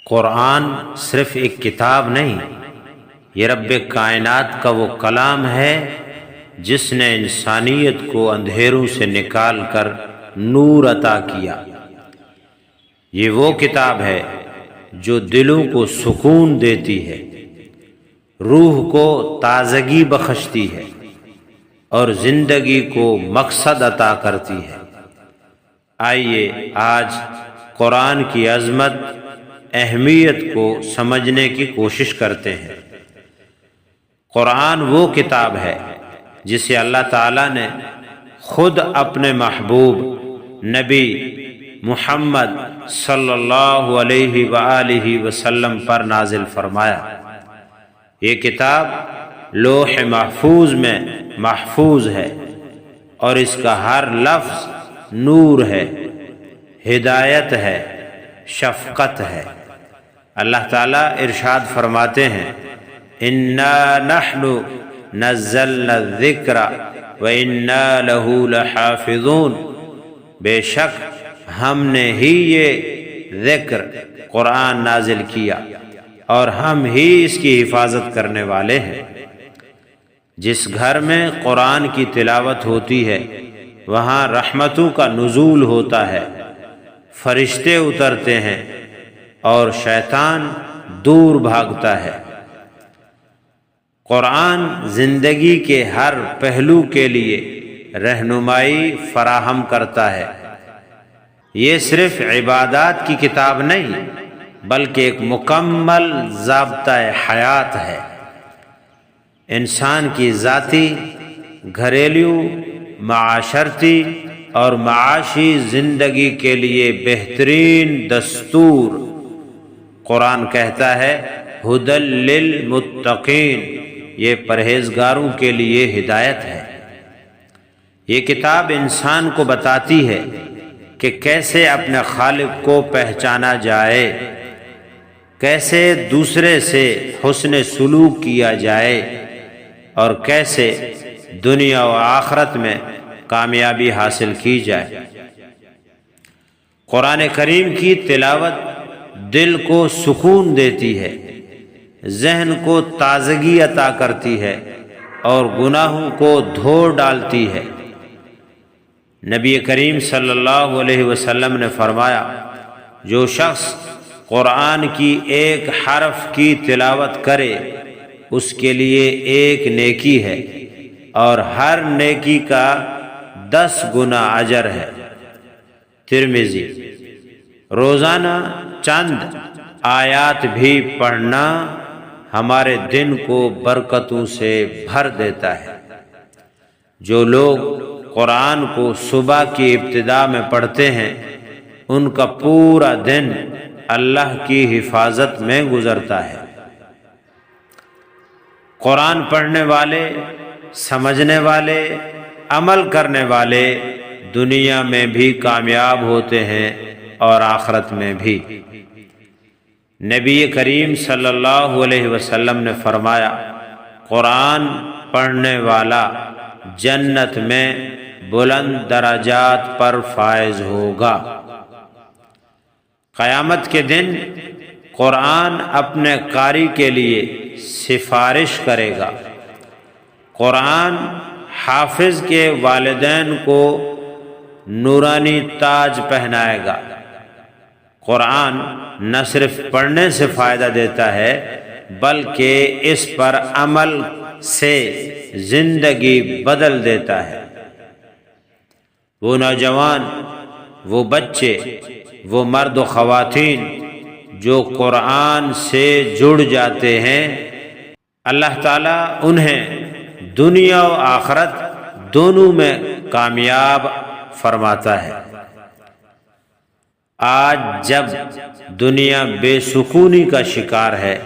قرآن صرف ایک کتاب نہیں، یہ رب کائنات کا وہ کلام ہے جس نے انسانیت کو اندھیروں سے نکال کر نور عطا کیا۔ یہ وہ کتاب ہے جو دلوں کو سکون دیتی ہے، روح کو تازگی بخشتی ہے اور زندگی کو مقصد عطا کرتی ہے۔ آئیے آج قرآن کی عظمت، اہمیت کو سمجھنے کی کوشش کرتے ہیں۔ قرآن وہ کتاب ہے جسے اللہ تعالیٰ نے خود اپنے محبوب نبی محمد صلی اللہ علیہ وآلہ وسلم پر نازل فرمایا۔ یہ کتاب لوح محفوظ میں محفوظ ہے اور اس کا ہر لفظ نور ہے، ہدایت ہے، شفقت ہے۔ اللہ تعالیٰ ارشاد فرماتے ہیں، اِنَّا نَحْنُ نَزَّلْنَا الذِّكْرَ وَإِنَّا لَهُ لَحَافِظُونَ، بے شک ہم نے ہی یہ ذکر قرآن نازل کیا اور ہم ہی اس کی حفاظت کرنے والے ہیں۔ جس گھر میں قرآن کی تلاوت ہوتی ہے وہاں رحمتوں کا نزول ہوتا ہے، فرشتے اترتے ہیں اور شیطان دور بھاگتا ہے۔ قرآن زندگی کے ہر پہلو کے لیے رہنمائی فراہم کرتا ہے۔ یہ صرف عبادات کی کتاب نہیں بلکہ ایک مکمل ضابطۂ حیات ہے۔ انسان کی ذاتی، گھریلو، معاشرتی اور معاشی زندگی کے لیے بہترین دستور۔ قرآن کہتا ہے، ھدی للمتقین، یہ پرہیزگاروں کے لیے ہدایت ہے۔ یہ کتاب انسان کو بتاتی ہے کہ کیسے اپنے خالق کو پہچانا جائے، کیسے دوسرے سے حسن سلوک کیا جائے اور کیسے دنیا و آخرت میں کامیابی حاصل کی جائے۔ قرآن کریم کی تلاوت دل کو سکون دیتی ہے، ذہن کو تازگی عطا کرتی ہے اور گناہوں کو دھو ڈالتی ہے۔ نبی کریم صلی اللہ علیہ وسلم نے فرمایا، جو شخص قرآن کی ایک حرف کی تلاوت کرے اس کے لیے ایک نیکی ہے اور ہر نیکی کا 10 گنا اجر ہے۔ ترمذی۔ روزانہ چند آیات بھی پڑھنا ہمارے دن کو برکتوں سے بھر دیتا ہے۔ جو لوگ قرآن کو صبح کی ابتدا میں پڑھتے ہیں ان کا پورا دن اللہ کی حفاظت میں گزرتا ہے۔ قرآن پڑھنے والے، سمجھنے والے، عمل کرنے والے دنیا میں بھی کامیاب ہوتے ہیں اور آخرت میں بھی۔ نبی کریم صلی اللہ علیہ وسلم نے فرمایا، قرآن پڑھنے والا جنت میں بلند درجات پر فائز ہوگا۔ قیامت کے دن قرآن اپنے قاری کے لیے سفارش کرے گا۔ قرآن حافظ کے والدین کو نورانی تاج پہنائے گا۔ قرآن نہ صرف پڑھنے سے فائدہ دیتا ہے بلکہ اس پر عمل سے زندگی بدل دیتا ہے۔ وہ نوجوان، وہ بچے، وہ مرد و خواتین جو قرآن سے جڑ جاتے ہیں، اللہ تعالیٰ انہیں دنیا و آخرت دونوں میں کامیاب فرماتا ہے۔ آج جب دنیا بے سکونی کا شکار ہے،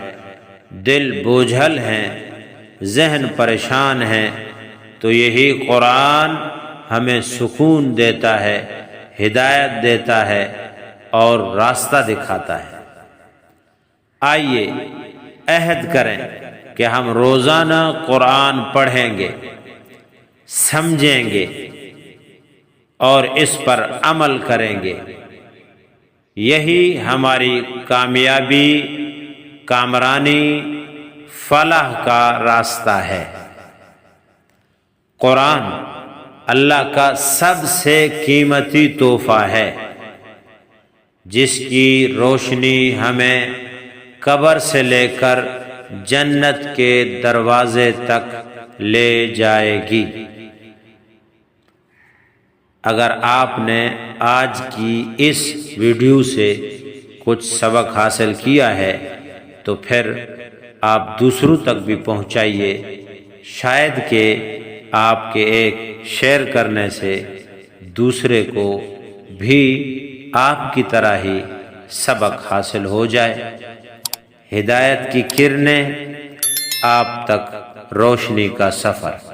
دل بوجھل ہیں، ذہن پریشان ہیں، تو یہی قرآن ہمیں سکون دیتا ہے، ہدایت دیتا ہے اور راستہ دکھاتا ہے۔ آئیے عہد کریں کہ ہم روزانہ قرآن پڑھیں گے، سمجھیں گے اور اس پر عمل کریں گے۔ یہی ہماری کامیابی، کامرانی، فلاح کا راستہ ہے۔ قرآن اللہ کا سب سے قیمتی تحفہ ہے، جس کی روشنی ہمیں قبر سے لے کر جنت کے دروازے تک لے جائے گی۔ اگر آپ نے آج کی اس ویڈیو سے کچھ سبق حاصل کیا ہے تو پھر آپ دوسروں تک بھی پہنچائیے، شاید کہ آپ کے ایک شیئر کرنے سے دوسرے کو بھی آپ کی طرح ہی سبق حاصل ہو جائے۔ ہدایت کی کرنیں، آپ تک روشنی کا سفر۔